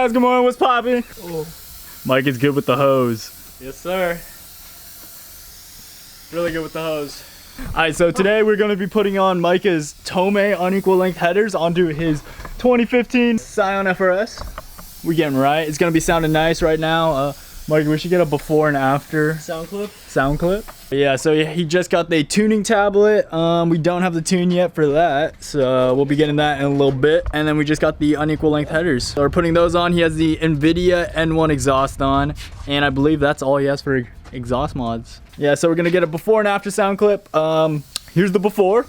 guys, good morning. What's poppin'? Oh. Mike is good with the hose. Yes, sir. Really good with the hose. Alright, so today we're going to be putting on Micah's TOMEI unequal length headers onto his 2015 Scion FRS. We're getting right. It's going to be sounding nice right now. Micah, we should get a before and after sound clip. Yeah, so he just got the tuning tablet. We don't have the tune yet for that, so we'll be getting that in a little bit. And then we just got the unequal length headers. So we're putting those on. He has the NVIDIA N1 exhaust on, and I believe that's all he has for exhaust mods. Yeah, so we're gonna get a before and after sound clip. Here's the before.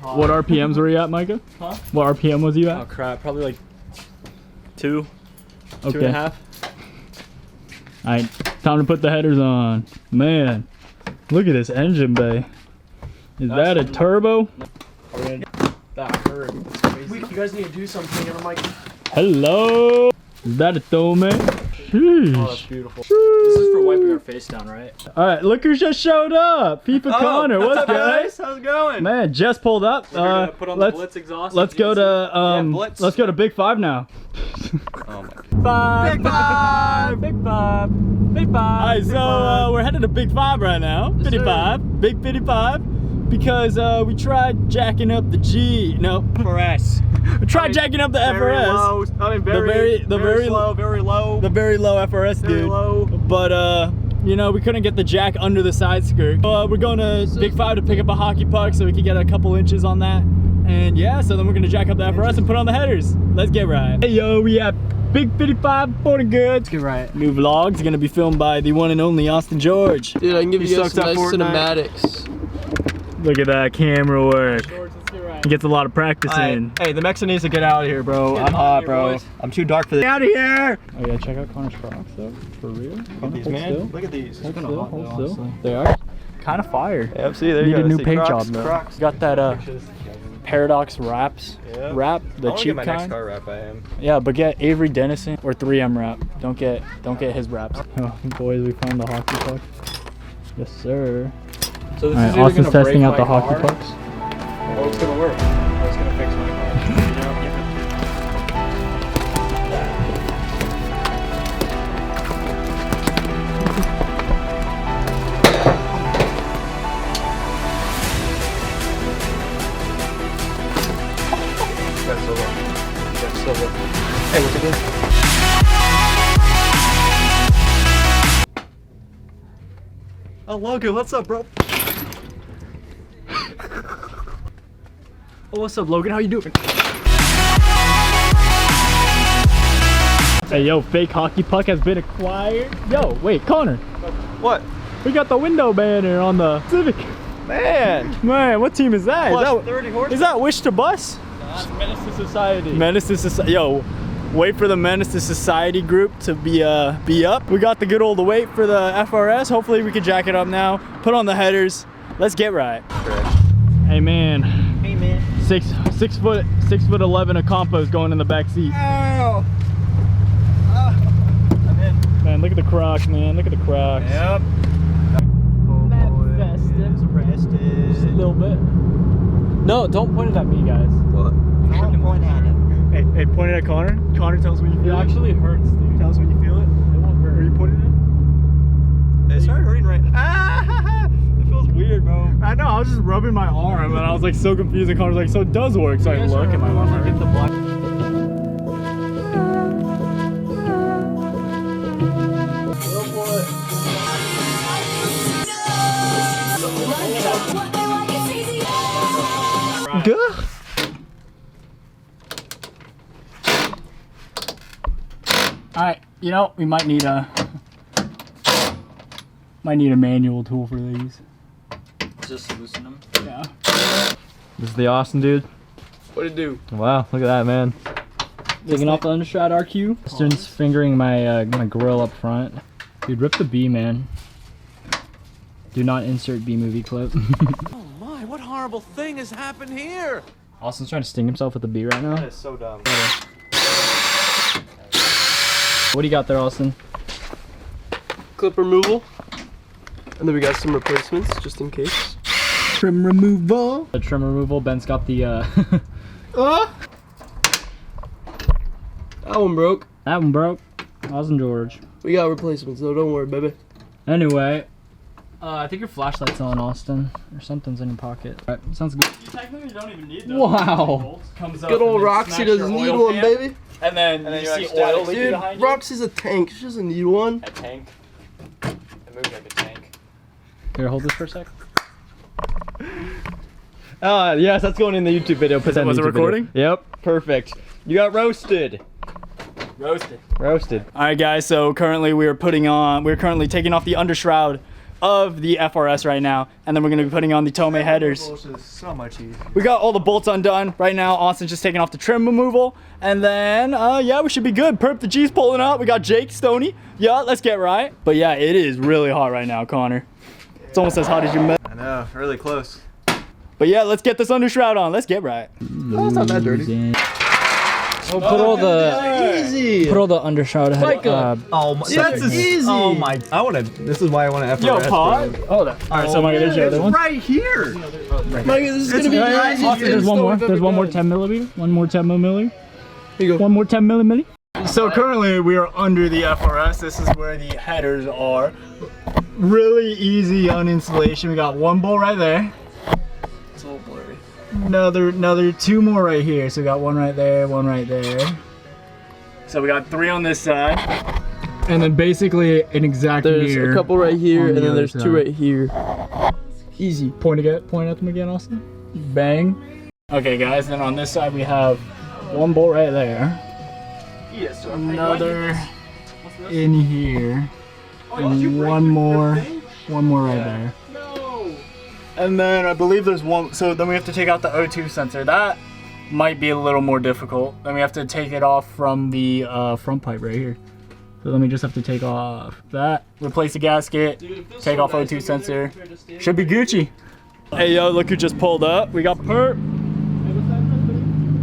What RPMs were you at, Micah? Huh? What RPM was you at? Oh crap, probably like 2.5. Alright, time to put the headers on. Man, look at this engine bay. Is that a turbo? That hurt. That's crazy. You guys need to do something on the mic. Hello? Is that a TOMEI? Sheesh. Oh, that's beautiful. This is for wiping our face down, right? Alright, look who just showed up. FIFA Connor, what's up, guys? How's it going? Man, just pulled up. Put on the Blitz exhaust. Let's go to Big 5 now. Oh my God. Big five. Alright, so we're headed to Big 5 right now. 55. Big 55. Because we tried jacking up the FRS. We tried jacking up the FRS. Low. I mean, very low. The very low FRS, very dude. Low. But you know, we couldn't get the jack under the side skirt. We're going to Big 5 to pick up a hockey puck so we can get a couple inches on that. And yeah, so then we're gonna jack up the FRS and put on the headers. Let's get right. Hey yo, we at Big 55 for the goods. Let's get right. New vlogs gonna be filmed by the one and only Austin George. Dude, I can give you guys some nice cinematics. Look at that camera work. George, let's get right. He gets a lot of practice in. Hey, the Mexican needs to get out of here, bro. I'm hot, bro. I'm too dark for this. Get out of here! Oh yeah, check out Connor's Crocs though. For real. Look at these, man. Look at these. Hold still. They are kind of fire. Yep, see, there you go. Need a new See, paint Crocs, job though. Crocs. Got that Paradox wraps. Yep. Wrap, the cheap my kind. next car wrap, I am. Yeah, but get Avery Dennison or 3M wrap. Don't get his wraps. Oh, boys, we found the hockey puck. Yes, sir. So this All right, is either Austin's gonna testing break out the my hockey car, pucks. or it's gonna work. Or it's gonna fix my car. Hey, what's it doing? Oh, Logan, what's up, bro? Oh, what's up, Logan? How you doing? Hey, yo, fake hockey puck has been acquired. Yo, wait, Connor. What? We got the window banner on the Civic. Man, what team is that? Plus 30 horsepower. Is that Wish to Bus? That's Menace to Society. Menace to Society. Yo, wait for the Menace to Society group to be up. We got the good old wait for the FRS. Hopefully we can jack it up now. Put on the headers. Let's get right. Hey man. Hey man. 6'11" of compost going in the back seat. Oh. I'm in. Man, look at the Crocs, man. Look at the Crocs. Yep. Just a little bit. No, don't point it at me, guys. What? Don't point at him. Hey, point it at Connor. Connor, tell us when you It feel it. actually hurts, dude. Tell us when you feel it. It won't hurt. Where you pointing it? It started hurting right now. It feels weird, bro. I know, I was just rubbing my arm and I was like so confused and Connor's like, so it does work. So I look and my arm Get the black. Good. Alright, you know, we might need a manual tool for these. Just loosen them. Yeah. This is the Austin dude. What'd it do? Wow, look at that, man. Taking off the Understrad RQ. Austin's fingering my my grill up front. Dude, rip the B, man. Do not insert B movie clip. Oh my, what horrible thing has happened here? Austin's trying to sting himself with the B right now. That is so dumb. What do you got there, Austin? Clip removal. And then we got some replacements just in case. Trim removal. The trim removal. Ben's got the. That one broke. That one broke. Wasn't George. We got replacements though. Don't worry, baby. Anyway, I think your flashlight's on, Austin, or something's in your pocket. All right, sounds good. You technically don't even need those. Wow. Comes up Good old and then Roxy smacks your doesn't need oil one, pan, baby. And then you see oil leaking Dude, behind you. Roxy's a tank. She doesn't need one. A tank. It moves like a tank. Here, hold this for a sec. Yes, that's going in the YouTube video. Put that in Was the it YouTube video. recording? Yep, perfect. You got roasted. Roasted. Roasted. All right, guys. So currently we're currently taking off the undershroud of the FRS right now, and then we're gonna be putting on the TOMEI headers. Is so much easier. We got all the bolts undone right now. Austin's just taking off the trim removal, and then yeah, we should be good. Perp the G's pulling out. We got Jake, Stoney. Yeah, let's get right. But yeah, it is really hot right now, Connor. It's almost as hot as your I know, really close. But yeah, let's get this undershroud on. Let's get right. Oh, it's not that dirty. We'll put all the Easy. put all the undershroud head. Oh my, that's easy. Oh my, I want to. This is why I want to FRS. Yo, pod. Hold on. All right, so am I gonna show the one? Right here. Mikey, this is gonna be easy. Austin, there's one more. There's one more 10 millimeter. One more 10 millimeter. Here you go. One more 10 millimeter. So currently we are under the FRS. This is where the headers are. Really easy on installation. We got one bolt right there. It's all blurry. Another two more right here. So we got one right there, one right there. So we got three on this side. And then basically an exact There's mirror a couple right here, on and the then other there's two side. right here. Easy. Point at them again, Austin. Bang. Okay, guys. Then on this side we have one bolt right there. Another in here. And one more right there. And then I believe there's one, so then we have to take out the O2 sensor. That might be a little more difficult. Then we have to take it off from the front pipe right here. So then we just have to take off that, replace the gasket, take off O2 sensor. Should be Gucci. Hey yo, look who just pulled up. We got Perp.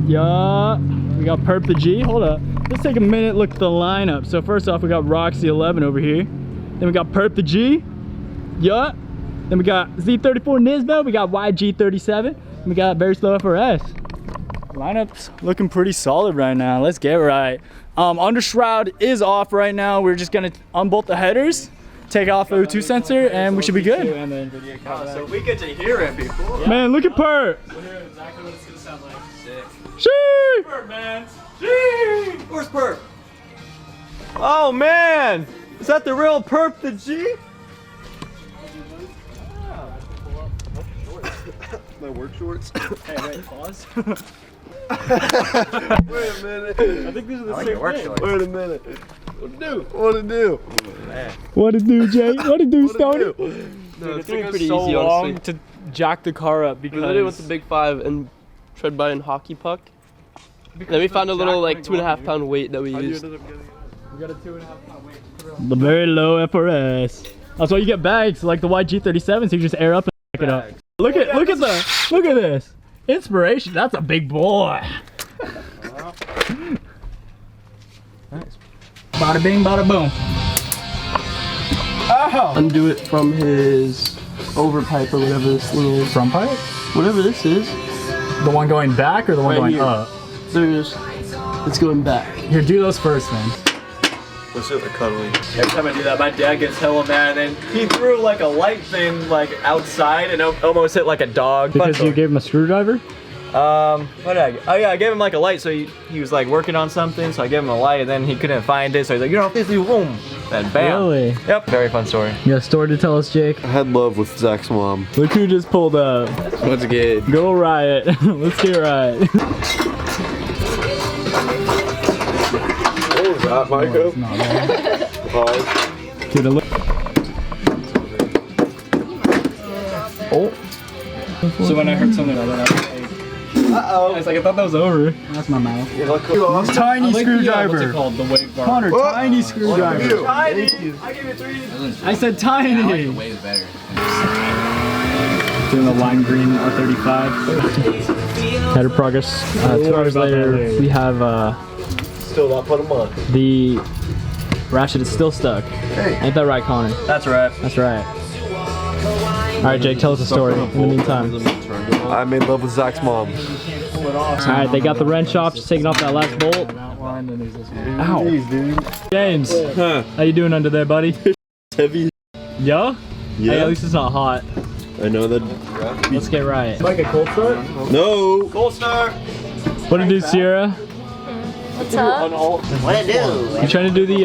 Yeah, we got Perp the G. Hold up. Let's take a minute, look at the lineup. So first off, we got Roxy 11 over here. Then we got Perp the G. Yeah. Then we got Z34 Nismo, we got YG37, and we got VerySlowFRS. Lineup's looking pretty solid right now. Let's get right. Undershroud is off right now. We're just gonna unbolt the headers, take off O2 sensor, and we should be good. So we get to hear it before. Man, look at Perp. Exactly what it's gonna sound like. Shee! Perp, man. Where's Perp? Oh man, is that the real Perp the G? My work shorts. Hey, wait, pause. Wait a minute. I think these are the same thing. Wait a minute. What to do? What to do? What it do, Jay? What it do, Stoney? No, it's gonna be pretty so easy, long honestly. to jack the car up We literally went to because Big Five and tried buying hockey puck. Then we found a little like 2.5 pound weight that we used. we got a 2.5 pound weight. The very low FRS. That's why you get bags like the YG37, so you just air up and pick it up. Look at this. Inspiration. That's a big boy. Nice. Bada bing, bada boom. Oh. Undo it from his overpipe or whatever this thing is. Front pipe? Whatever this is. The one going back or the one Right going here. up? It's going back. Here, do those first then. Let's do the cuddling. Every time I do that, my dad gets hella mad, and he threw like a light thing like outside and almost hit like a dog. Because you gave him a screwdriver? What did I get? Oh yeah, I gave him like a light, so he was like working on something, so I gave him a light, and then he couldn't find it, so he's like, you know, this is boom, then bam. Really? Yep. Very fun story. You got a story to tell us, Jake? I had love with Zach's mom. Look who just pulled up. What's good? Go Riot. Let's get right. What was that, Micah? It's not bad. Pause. Dude, look. Oh. So when I heard something like that, I was like, I thought that was over. That's my mouth. Tiny screwdriver. What's it called? The wave bar. Connor, tiny screwdriver. Tiny. I gave it 3. I said tiny. Way better. Doing the lime green R35. Header progress. 2 hours later, we have Still not put him on. the ratchet is still stuck. Ain't that right, Connor? That's right. That's right. right, Jake, tell us a story in the meantime. I made love with Zach's mom. Alright, they got the wrench off, just taking off that last bolt. Ow. James, how you doing under there, buddy? Heavy. Yeah? Hey, at least it's not hot. I know that. Let's get right. Like a cold start? No. Gold star. What to do, Sierra? What's up? What it do? You trying to do the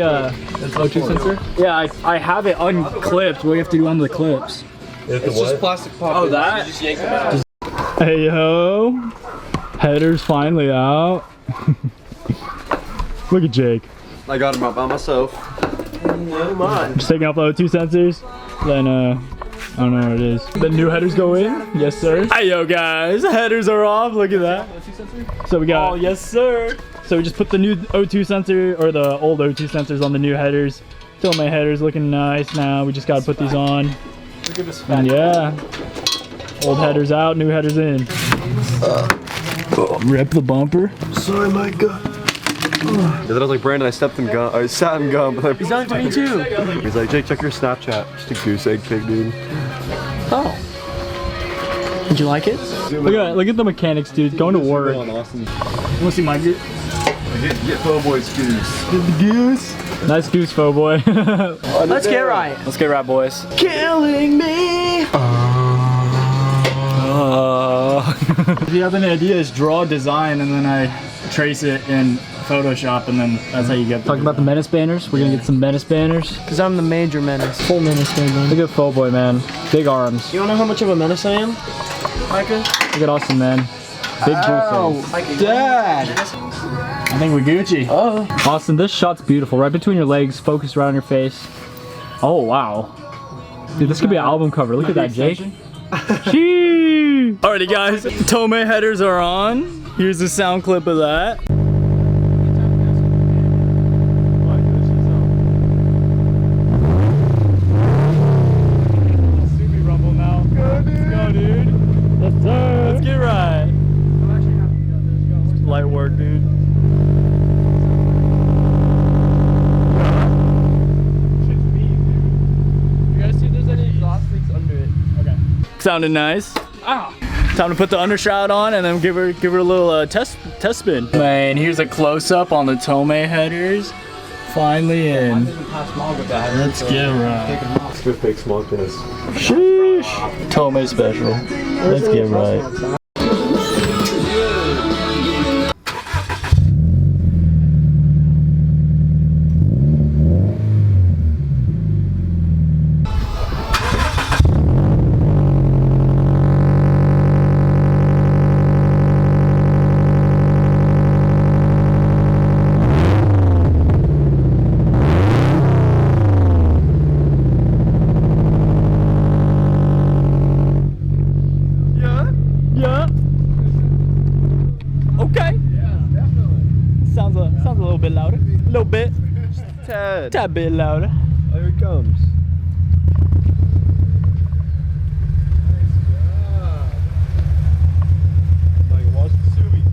O2 sensor? Yeah, I have it unclipped. What do you have to do on the clips? It's just plastic pop. Oh, that? Just yank them out. Hey ho! Header's finally out. Look at Jake. I got him out by myself. Just taking off the O2 sensors. Then I don't know what it is. The new headers go in. Yes, sir. Hey yo guys, headers are off. Look at that. So we got. Oh yes, sir. So we just put the new O2 sensor or the old O2 sensors on the new headers. TOMEI headers looking nice now. We just gotta put these on. Look at this And yeah. Old headers out, new headers in. Rip the bumper. Sorry, my God. Yeah, then I was like, Brandon, I sat in gum. But He's on 22. He's like, Jake, check your Snapchat. Just a goose egg pig, dude. Oh. Did you like it? Look at the mechanics, dude. Going to work. You wanna see my goose? Get FOBOI's goose. The goose. Nice goose, FOBOI. Let's get right. Let's get right, boys. Killing me. If you have any ideas, draw a design and then I trace it in Photoshop and then that's how you get. Talking about the menace banners. We're gonna get some menace banners. Because I'm the major menace. Full menace banner. Look at FOBOI, man. Big arms. You wanna know how much of a menace I am, Micah? Look at Austin, man. Big goose. Dad. I think we Gucci. Oh. Austin, this shot's beautiful. Right between your legs, focused around your face. Oh wow. Dude, this could be an album cover. Look at that, Jake. Sheesh. Alrighty guys, TOMEI headers are on. Here's the sound clip of that. Subie Rumble now. Let's go, dude. Let's get right. Light work, dude. You guys see if there's any exhaust leaks under it. Okay. Sounded nice. Ah. Time to put the undershroud on and then give her a little test spin. Man, here's a close up on the TOMEI headers. Finally in. Let's get right. Good fake smokiness. Sheesh. TOMEI special. Let's get right. Yeah. Okay. Sounds a little bit louder. A little bit. Tad bit louder. Oh, here it comes. Like, watch the Subie.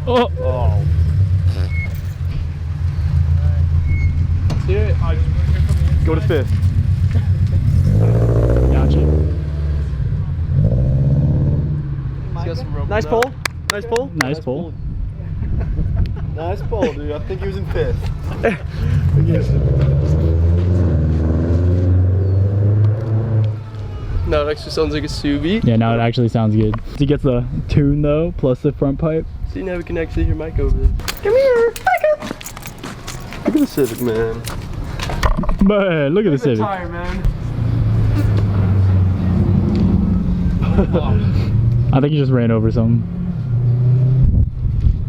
Oh. Go to fifth. Gotcha. Nice pull. Nice pull. Nice pull. Nice pull, dude. I think he was in fifth. No, it actually sounds like a Subie. Yeah, now it actually sounds good. He gets the tune though, plus the front pipe. See, now we can actually hear Mike over there. Come here, Micah. Look at the Civic, man. Man, look at the Civic. Tire, man. I think he just ran over something.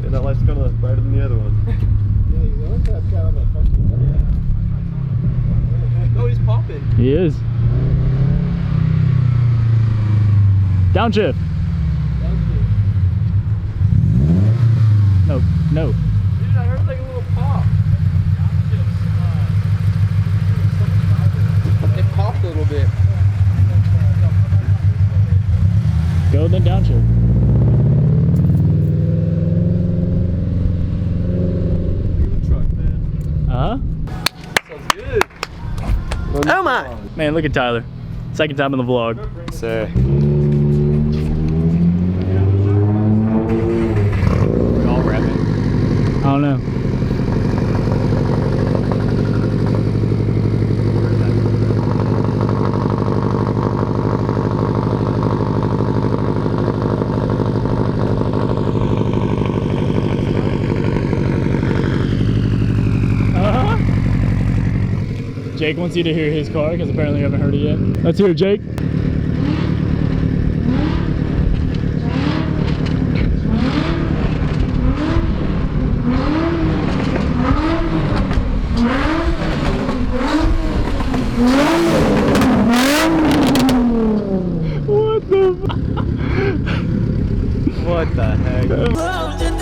Yeah, that light's kind of brighter than the other one. Oh, he's popping. He is. Downshift. No, no. Dude, I heard like a little pop. It popped a little bit. Go then downshift. Uh-huh. Oh my! Man, look at Tyler. Second time in the vlog. Say. We all rapping. I don't know. Jake wants you to hear his car because apparently you haven't heard it yet. Let's hear it, Jake. What the heck?